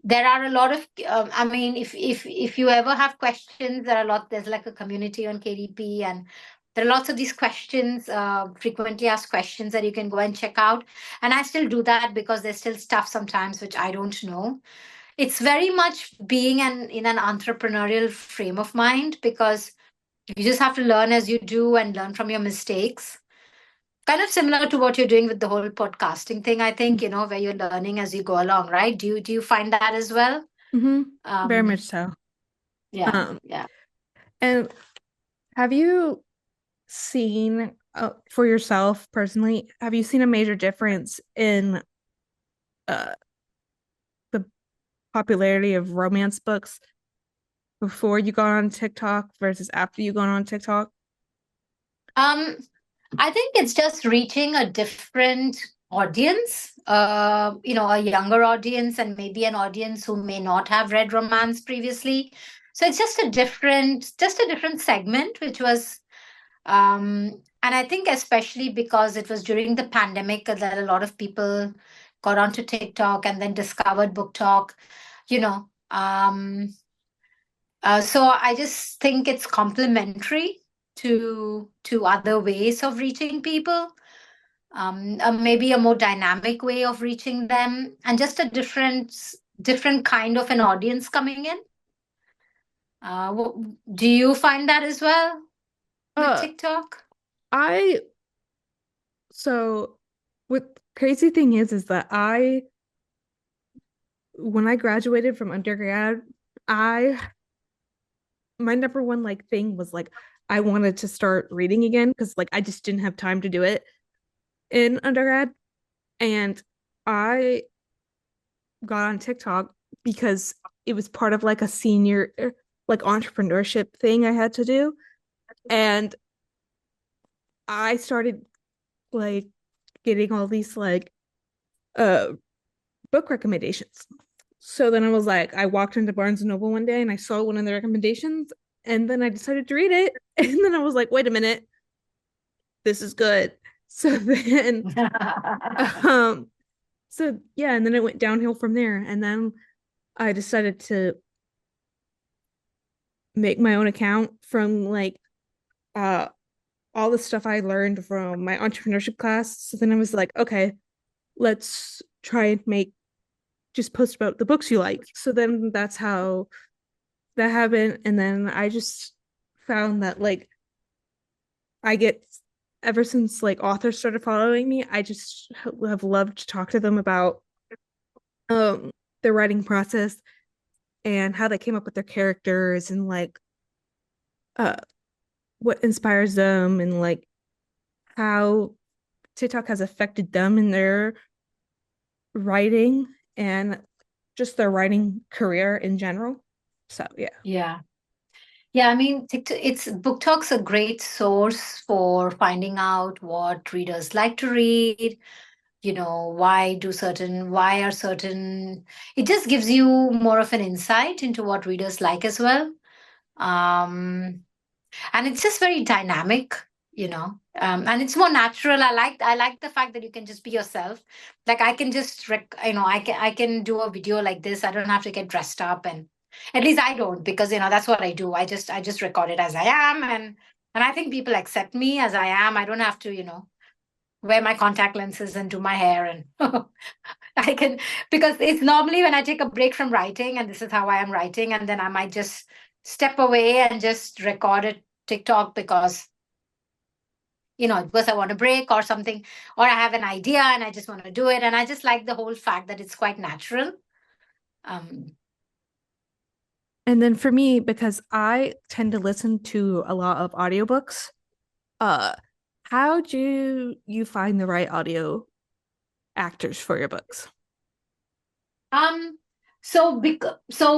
S2: there are a lot of I mean, if you ever have questions, there's like a community on KDP, and there are lots of these questions, frequently asked questions that you can go and check out. And I still do that because there's still stuff sometimes which I don't know. It's very much being in an entrepreneurial frame of mind because you just have to learn as you do and learn from your mistakes. Kind of similar to what you're doing with the whole podcasting thing, I think, where you're learning as you go along, right? Do you find that as well?
S1: Mm-hmm. Very
S2: Um,
S1: much so.
S2: yeah,
S1: Um,
S2: yeah.
S1: and have you seen for yourself personally, have you seen a major difference in uh the popularity of romance books before you got on TikTok versus after you got on TikTok?
S2: Um, I think it's just reaching a different audience, a younger audience, and maybe an audience who may not have read romance previously. So it's just a different segment, which was And I think especially because it was during the pandemic that a lot of people got onto TikTok and then discovered Book Talk, you know. So I just think it's complementary to other ways of reaching people, maybe a more dynamic way of reaching them, and just a different kind of an audience coming in. Do you find that as well with
S1: Uh,
S2: TikTok?
S1: I so what crazy thing is that I when I graduated from undergrad, I my number one like thing was like I wanted to start reading again because like I just didn't have time to do it in undergrad. And I got on TikTok because it was part of like a senior like entrepreneurship thing I had to do. And I started like getting all these like uh book recommendations. So then I was like, I walked into Barnes and Noble one day and I saw one of the recommendations and then I decided to read it. And then I was like, wait a minute, this is good. So then um so yeah, and then it went downhill from there. And then I decided to make my own account from like uh all the stuff I learned from my entrepreneurship class. So then I was like, okay, let's try and make just post about the books you like. So then that's how that happened. And then I just found that like I get ever since like authors started following me, I just have loved to talk to them about um their writing process and how they came up with their characters and like uh what inspires them and like how TikTok has affected them in their writing and just their writing career in general. So yeah.
S2: Yeah. Yeah, I mean, TikTok, it's Book Talk's a great source for finding out what readers like to read, why are certain, it just gives you more of an insight into what readers like as well. Um, and it's just very dynamic, and it's more natural. I like the fact that you can just be yourself. Like I can just I can do a video like this. I don't have to get dressed up, and at least I don't, because that's what I do. I just record it as I am, and I think people accept me as I am. I don't have to wear my contact lenses and do my hair, and I can, because it's normally when I take a break from writing, and this is how I am writing, and then I might just step away and just record it TikTok, because I want a break or something, or I have an idea and I just want to do it. And I just like the whole fact that it's quite natural. Um,
S1: And then for me, because I tend to listen to a lot of audiobooks, uh, how do you find the right audio actors for your books?
S2: um, so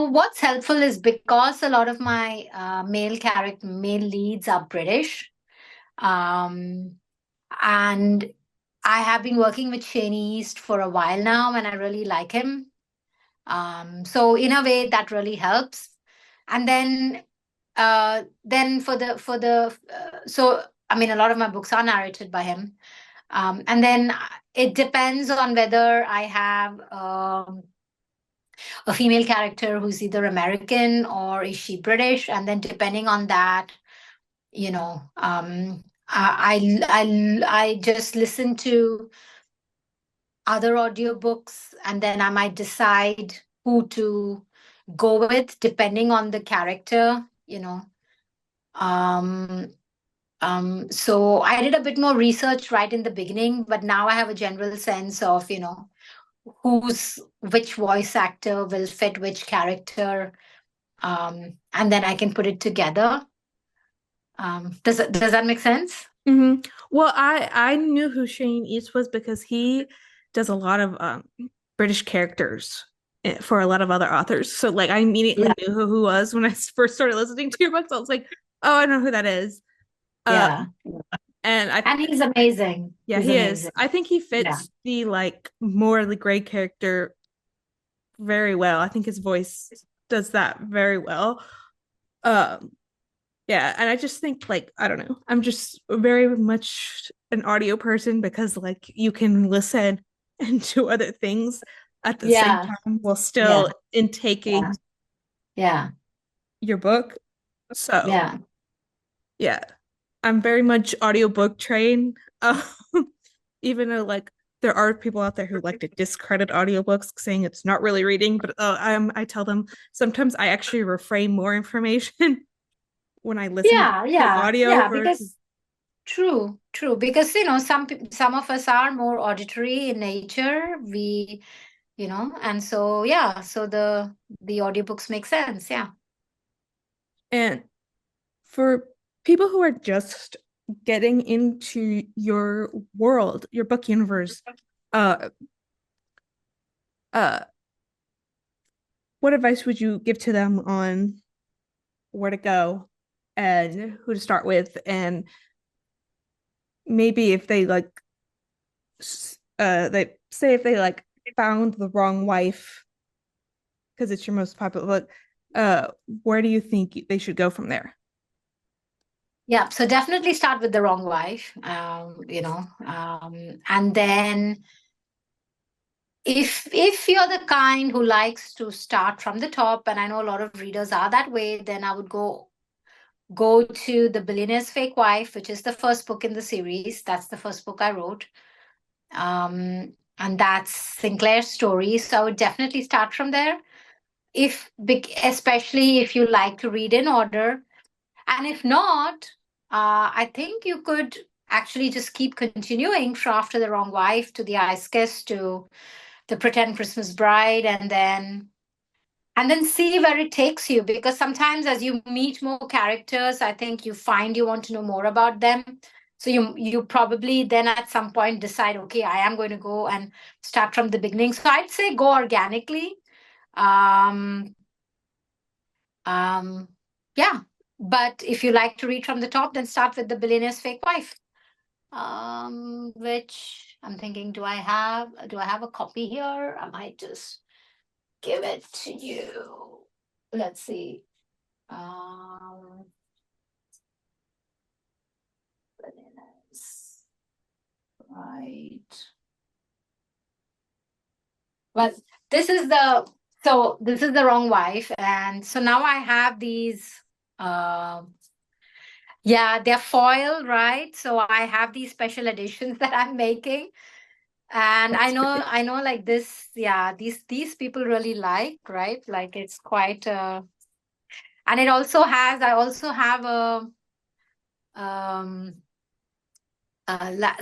S2: what's helpful is because a lot of my male leads are British, um, and I have been working with Shane East for a while now, and I really like him. So in a way, that really helps. And then so I mean, a lot of my books are narrated by him. And then it depends on whether I have a female character who's either American or is she British, and then depending on that, I just listen to other audiobooks, and then I might decide who to go with depending on the character. Um, so I did a bit more research right in the beginning, but now I have a general sense of, which voice actor will fit which character, and then I can put it together. Does that make sense?
S1: Well, I knew who Shane East was because he does a lot of British characters for a lot of other authors. So like I immediately
S2: Yeah,
S1: knew who was when I first started listening to your books. I was like, oh, I know who that is.
S2: yeah.
S1: And I
S2: And he's amazing.
S1: Yeah,
S2: He's
S1: he is.
S2: amazing.
S1: I think he
S2: Yeah.
S1: fits the like more the gray character very well. I think his voice does that very well. Um, Yeah, and I just think like I don't know. I'm just very much an audio person because like you can listen and do other things at the same
S2: Yeah,
S1: time while
S2: yeah,
S1: still intaking
S2: yeah, yeah,
S1: your book. So,
S2: yeah.
S1: yeah, I'm very much audiobook trained. Um, even though like there are people out there who like to discredit audiobooks saying it's not really reading, but I tell them sometimes I actually reframe more information when I listen
S2: Yeah,
S1: to
S2: yeah,
S1: audio
S2: yeah,
S1: versus
S2: because true, true. Because some of us are more auditory in nature. And so yeah, so the audiobooks make sense. Yeah.
S1: and for people who are just getting into your world, your book universe, uh uh what advice would you give to them on where to go and who to start with and maybe if they like they say if they like found the wrong wife because it's your most popular book, where do you think they should go from there?
S2: Yeah. So definitely start with the wrong wife. And then if you're the kind who likes to start from the top, and I know a lot of readers are that way, then I would go to The Billionaire's Fake Wife, which is the first book in the series. That's the first book I wrote. And that's Sinclair's story. So I would definitely start from there. Especially if you like to read in order. And if not, I think you could actually just keep continuing from After the Wrong Wife to The Ice Kiss to The Pretend Christmas Bride, and then see where it takes you, because sometimes as you meet more characters, I think you find you want to know more about them. So you probably then at some point decide, okay, I am going to go and start from the beginning. So I'd say go organically. um um yeah, but if you like to read from the top, then start with The Billionaire's Fake Wife, which I'm thinking, do I have a copy here? I might just give it to you. Let's see. Um, bananas. Right. Well, this is the wrong wife, and so now I have these. Yeah, they're foil, right? So I have these special editions that I'm making, and I
S1: That's
S2: know,
S1: great.
S2: I know, like this. Yeah, these people really like, right? Like it's quite. And it also has. I also have a um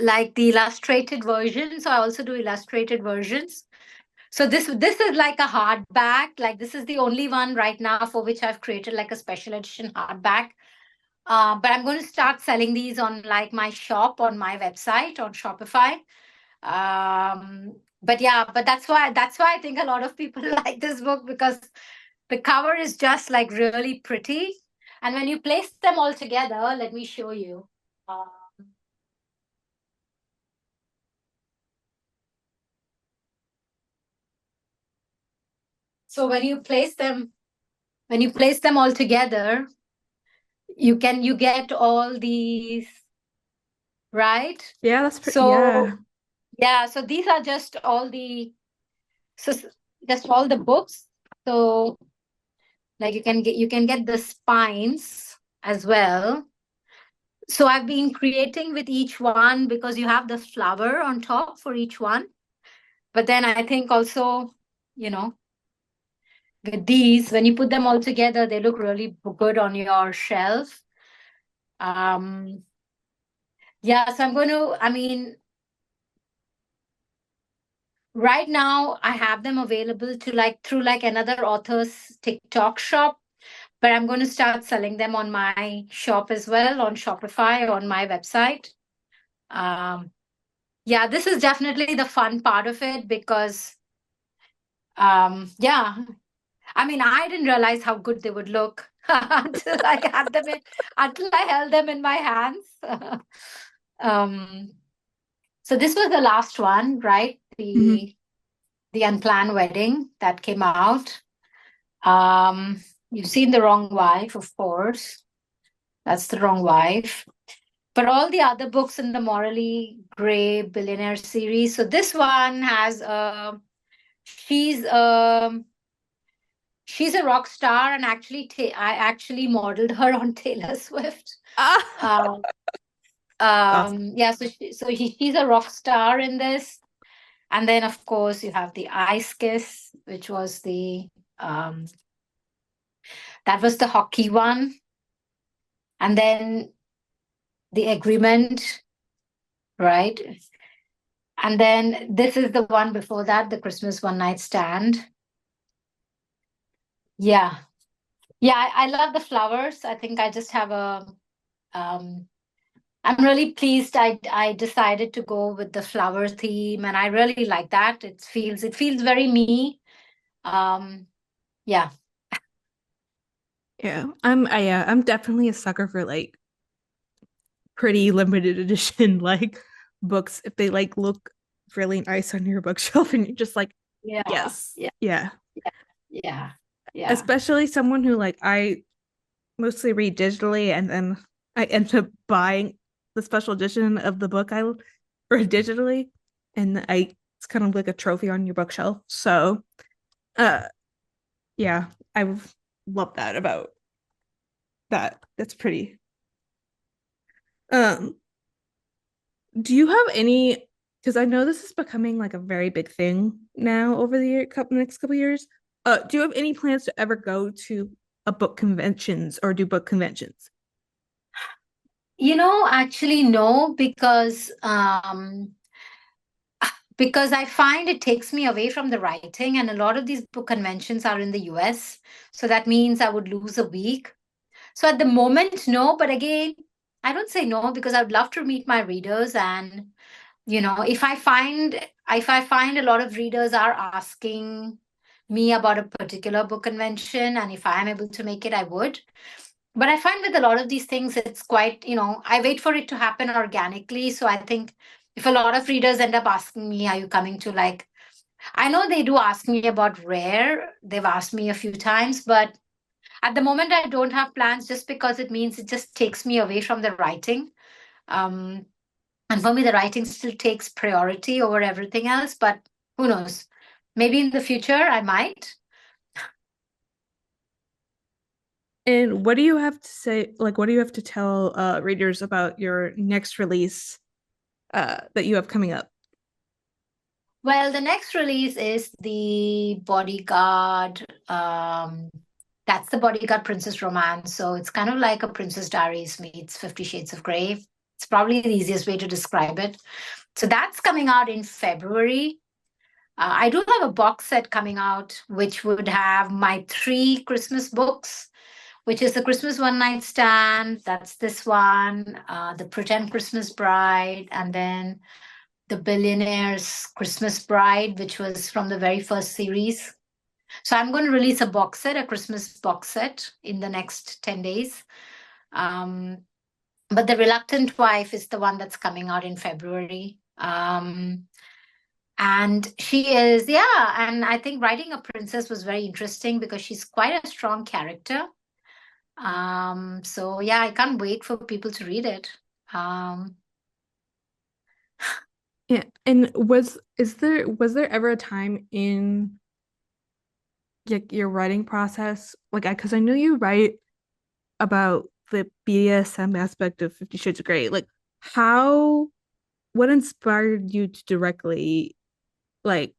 S2: like the illustrated version. So I also do illustrated versions. So this is like a hardback. Like this is the only one right now for which I've created like a special edition hardback. But I'm going to start selling these on like my shop on my website on Shopify. But yeah, but that's why I think a lot of people like this book, because the cover is just like really pretty. And when you place them all together, let me show you. Uh, so when you place them all together, you get all these, right?
S1: Yeah, that's pretty. Yeah.
S2: So yeah, so these are so just all the books. So like you can get the spines as well. So I've been creating with each one because you have the flower on top for each one. But then I think also, you know, with these, when you put them all together, they look really good on your shelf. Um, yeah, so I mean, right now I have them available to like through like another author's TikTok shop, but I'm going to start selling them on my shop as well, on Shopify, on my website. Um, yeah, this is definitely the fun part of it because, yeah, I mean, I didn't realize how good they would look until I held them in my hands. um, so this was the last one, right?
S1: Mhm.
S2: The Unplanned Wedding that came out. You've seen The Wrong Wife, of course. That's the wrong wife. But all the other books in the morally gray billionaire series. So this one has she's she's a rock star, and actually I actually modeled her on Taylor Swift.
S1: Ah,
S2: Um,
S1: awesome.
S2: yeah, she's a rock star in this. And then of course you have the Ice Kiss, which was the um that was the hockey one. And then the Agreement, right? And then this is the one before that, the Christmas One Night Stand. Yeah. Yeah, I love the flowers. I think I just have a um I'm really pleased I decided to go with the flower theme, and I really like that. It feels very me. Um yeah.
S1: Yeah, I'm definitely a sucker for like pretty limited edition like books if they like look really nice on your bookshelf and you're just like,
S2: Yeah.
S1: yes,
S2: Yeah.
S1: yeah.
S2: Yeah. Yeah. Yeah.
S1: Especially someone who like I mostly read digitally and then I end up buying the special edition of the book I or digitally and I it's kind of like a trophy on your bookshelf. So uh yeah, I love that about that. That's pretty. Um, do you have any, because I know this is becoming like a very big thing now over the next couple years. Do you have any plans to ever go to a book conventions or do book conventions?
S2: Actually no, because I find it takes me away from the writing, and a lot of these book conventions are in the US. So that means I would lose a week. So at the moment, no, but again, I don't say no because I'd love to meet my readers. And if I find a lot of readers are asking me about a particular book convention, and if I am able to make it, I would. But I find with a lot of these things, it's quite, I wait for it to happen organically. So I think if a lot of readers end up asking me, are you coming to, like, I know they do ask me about Rare. They've asked me a few times, but at the moment, I don't have plans just because it means it just takes me away from the writing. Um, and for me, the writing still takes priority over everything else. But who knows? Maybe in the future, I might.
S1: And what do you have to say, like what do you have to tell readers about your next release that you have coming up?
S2: Well, the next release is the Bodyguard. That's the Bodyguard Princess Romance. So it's kind of like a Princess Diaries meets 50 Shades of Grey. It's probably the easiest way to describe it. So that's coming out in February. I do have a box set coming out, which would have my three Christmas books, which is the Christmas One Night Stand. That's this one, the Pretend Christmas Bride, and then the Billionaire's Christmas Bride, which was from the very first series. So I'm going to release a box set, a Christmas box set, in the next 10 days. Um, but The Reluctant Wife is the one that's coming out in February. And she is, yeah, and I think writing a princess was very interesting because she's quite a strong character. So yeah, I can't wait for people to read it. Um,
S1: Yeah. And was there ever a time in like your writing process like because I know you write about the BDSM aspect of 50 Shades of Grey. Like how what inspired you to directly like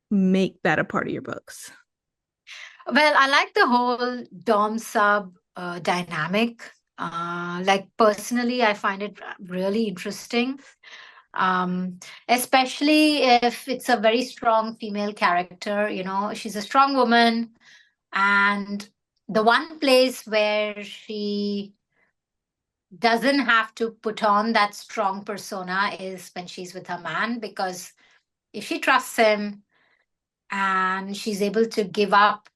S1: make that a part of your books?
S2: well, I like the whole Dom sub dynamic. Like personally, I find it really interesting. Especially if it's a very strong female character, she's a strong woman, and the one place where she doesn't have to put on that strong persona is when she's with her man, because if she trusts him and she's able to give up,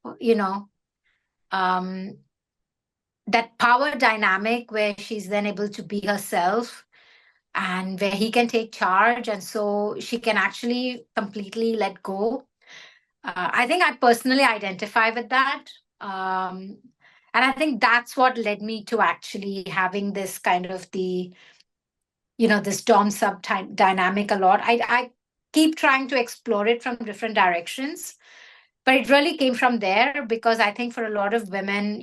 S2: um, that power dynamic where she's then able to be herself and where he can take charge, and so she can actually completely let go. I think I personally identify with that. Um, And I think that's what led me to actually having this kind of the, this dom sub dynamic a lot. I keep trying to explore it from different directions, but it really came from there because I think for a lot of women,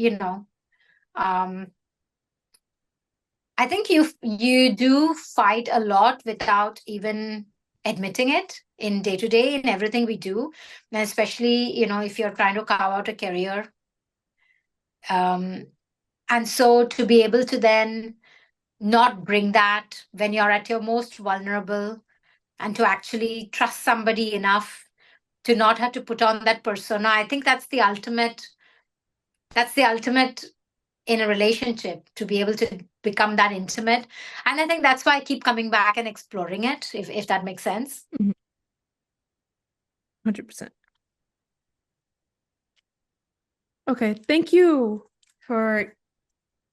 S2: um, I think you do fight a lot without even admitting it in day to day in everything we do, and especially if you're trying to carve out a career. Um, and so to be able to then not bring that when you're at your most vulnerable, and to actually trust somebody enough to not have to put on that persona, I think that's the ultimate. That's the ultimate in a relationship, to be able to become that intimate. And I think that's why I keep coming back and exploring it, if that makes sense.
S1: 100%. Okay, thank you for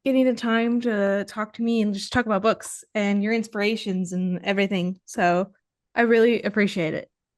S1: getting the time to talk to me and just talk about books and your inspirations and everything. So I really appreciate it.